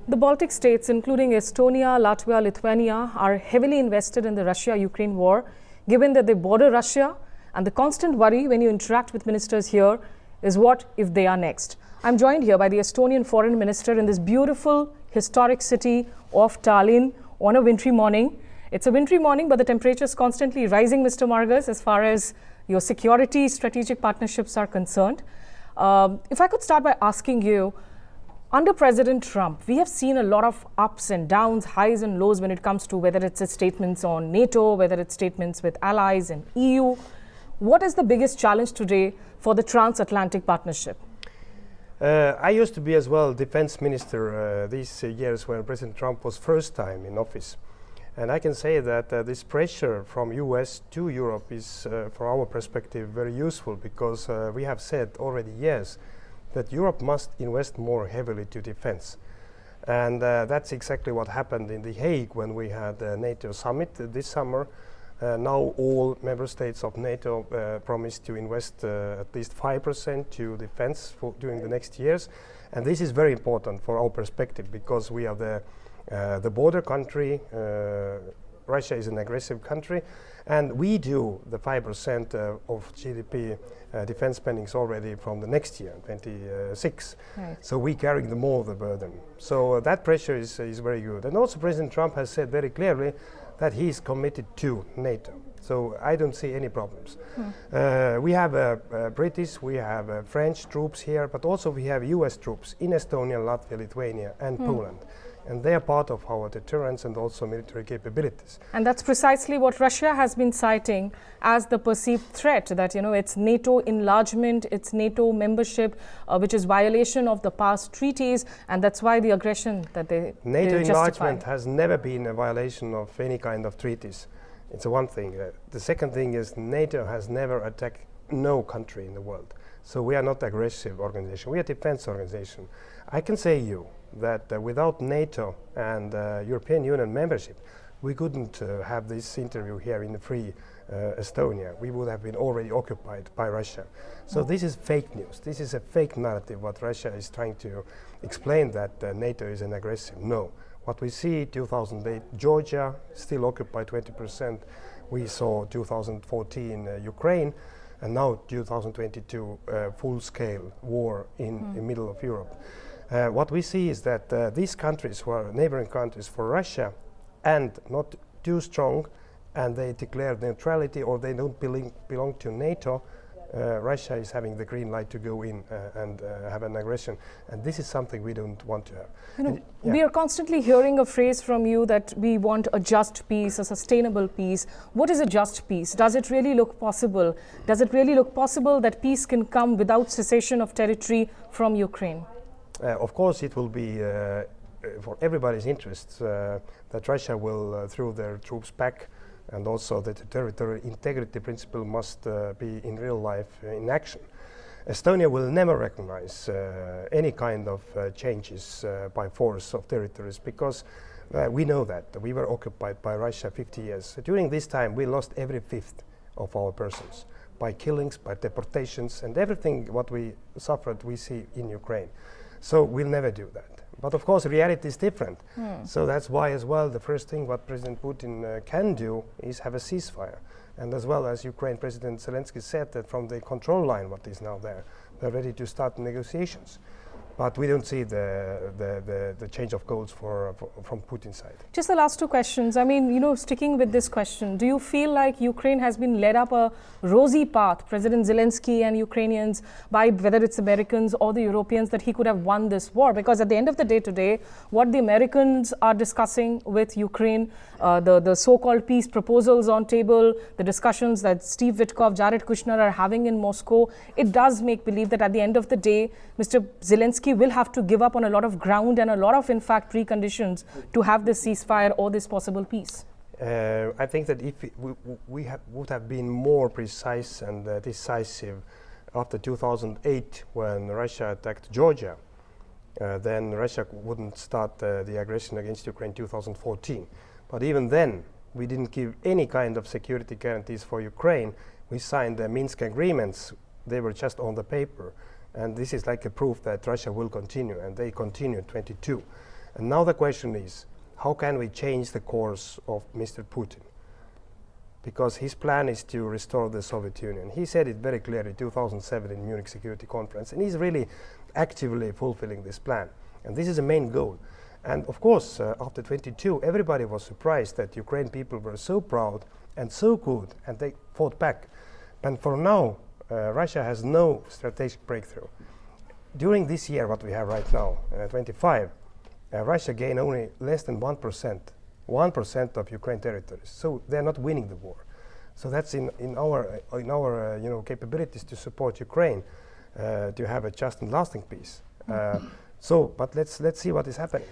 The Baltic states, including Estonia, Latvia, Lithuania, are heavily invested in the Russia-Ukraine war, given that they border Russia, and the constant worry when you interact with ministers here is what if they are next. I'm joined here by the Estonian foreign minister in this beautiful, historic city of Tallinn on a wintry morning. It's a wintry morning, but the temperature is constantly rising, Mr. Margus, as far as your security strategic partnerships are concerned. If I could start by asking you, under President Trump, we have seen a lot of ups and downs, highs and lows when it comes to whether it's statements on NATO, whether it's statements with allies and EU. What is the biggest challenge today for the transatlantic partnership? I used to be as well defense minister these years when President Trump was first time in office. And I can say that this pressure from US to Europe is, from our perspective, very useful because we have said already yes, that Europe must invest more heavily to defense. And that's exactly what happened in The Hague when we had the NATO summit this summer. Now all member states of NATO promised to invest at least 5% to defense during the next years. And this is very important for our perspective because we are the border country. Russia is an aggressive country, and we do the 5% of GDP defense spendings already from the next year, 26. Right. So we carry more of the burden. So that pressure is very good. And also President Trump has said very clearly that he is committed to NATO. So I don't see any problems. We have British, we have French troops here, but also we have US troops in Estonia, Latvia, Lithuania, and Poland. And they are part of our deterrence and also military capabilities. And that's precisely what Russia has been citing as the perceived threat, that, you know, it's NATO enlargement, it's NATO membership, which is violation of the past treaties, and that's why the aggression that they NATO justify. Enlargement has never been a violation of any kind of treaties. It's one thing. The second thing is NATO has never attacked no country in the world. So we are not an aggressive organization, we are a defense organization. I can say you that without NATO and European Union membership, we couldn't have this interview here in free Estonia. We would have been already occupied by Russia. So this is fake news. This is a fake narrative what Russia is trying to explain, that NATO is an aggressive. No. What we see 2008, Georgia still occupied 20%. We saw 2014 Ukraine, and now 2022 full-scale war in the middle of Europe. What we see is that these countries who are neighboring countries for Russia and not too strong, and they declare neutrality or they don't belong to NATO, Russia is having the green light to go in and have an aggression. And this is something we don't want to have. You know, we are constantly hearing a phrase from you that we want a just peace, a sustainable peace. What is a just peace? Does it really look possible? Does it really look possible that peace can come without cessation of territory from Ukraine? Of course, it will be for everybody's interests that Russia will throw their troops back, and also that the territorial integrity principle must be in real life in action. Estonia will never recognize any kind of changes by force of territories because we know that we were occupied by Russia 50 years. During this time, we lost every fifth of our persons by killings, by deportations, and everything what we suffered we see in Ukraine. So we'll never do that. But of course, reality is different. So that's why as well, the first thing what President Putin can do is have a ceasefire. And as well as Ukraine President Zelensky said that from the control line, what is now there, they're ready to start negotiations. But we don't see the change of goals from Putin's side. Just the last two questions. I mean, you know, sticking with this question, do you feel like Ukraine has been led up a rosy path, President Zelensky and Ukrainians, by whether it's Americans or the Europeans, that he could have won this war? Because at the end of the day today, what the Americans are discussing with Ukraine, the so-called peace proposals on table, the discussions that Steve Witkoff, Jared Kushner are having in Moscow, it does make believe that at the end of the day, Mr. Zelensky will have to give up on a lot of ground and a lot of, in fact, preconditions to have this ceasefire or this possible peace. I think that if we would have been more precise and decisive after 2008 when Russia attacked Georgia, then Russia wouldn't start the aggression against Ukraine in 2014. But even then, we didn't give any kind of security guarantees for Ukraine. We signed the Minsk agreements. They were just on the paper. And this is like a proof that Russia will continue, and they continued 22. And now the question is, how can we change the course of Mr. Putin? Because his plan is to restore the Soviet Union. He said it very clearly in 2007 in Munich Security Conference, and he's really actively fulfilling this plan. And this is the main goal. And of course, after 22, everybody was surprised that Ukraine people were so proud and so good, and they fought back. And for now, Russia has no strategic breakthrough. During this year, what we have right now, 25, Russia gained only less than 1% of Ukraine territories. So they're not winning the war. So that's in our capabilities to support Ukraine to have a just and lasting peace. But let's see what is happening.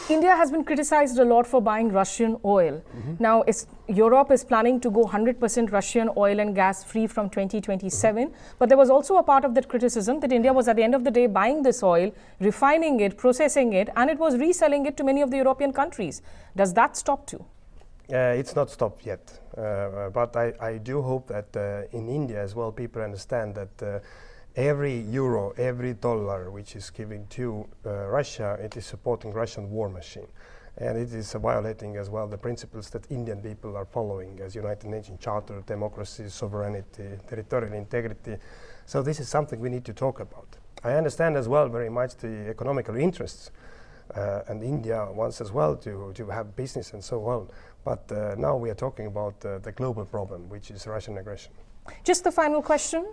India has been criticized a lot for buying Russian oil. Now, Europe is planning to go 100% Russian oil and gas free from 2027. But there was also a part of that criticism that India was at the end of the day buying this oil, refining it, processing it, and it was reselling it to many of the European countries. Does that stop too? It's not stopped yet. But I do hope that in India as well, people understand that every euro, every dollar which is given to Russia, it is supporting Russian war machine. And it is violating as well the principles that Indian people are following as United Nations Charter, democracy, sovereignty, territorial integrity. So this is something we need to talk about. I understand as well very much the economical interests, and India wants as well to have business and so on. But now we are talking about the global problem, which is Russian aggression. Just the final question.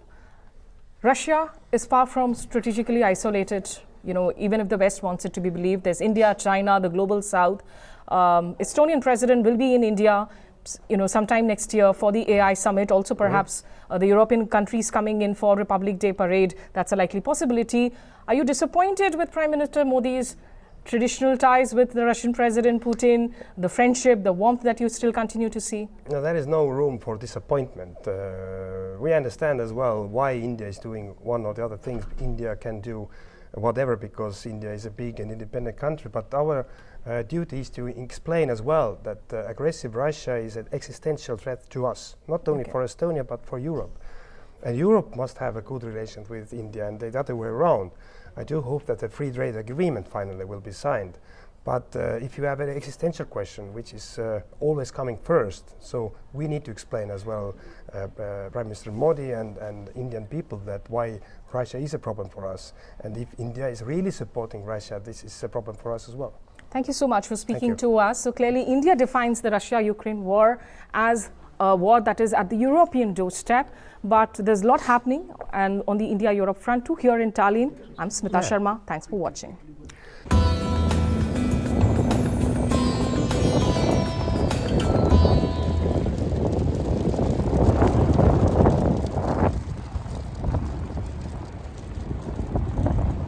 Russia is far from strategically isolated, even if the West wants it to be believed. There's India, China, the global South. Estonian president will be in India, sometime next year for the AI summit. Also, perhaps the European countries coming in for Republic Day parade. That's a likely possibility. Are you disappointed with Prime Minister Modi's traditional ties with the Russian President Putin, the friendship, the warmth that you still continue to see? No, there is no room for disappointment. We understand as well why India is doing one or the other things. India can do whatever because India is a big and independent country, but our duty is to explain as well that aggressive Russia is an existential threat to us, not only for Estonia but for Europe. And Europe must have a good relation with India and the other way around. I do hope that a free trade agreement finally will be signed. But if you have an existential question, which is always coming first, so we need to explain as well Prime Minister Modi and Indian people that why Russia is a problem for us. And if India is really supporting Russia, this is a problem for us as well. Thank you so much for speaking to us. So clearly, India defines the Russia-Ukraine war as a war that is at the European doorstep, but there's a lot happening and on the India-Europe front too here in Tallinn. I'm Smita Sharma. Thanks for watching.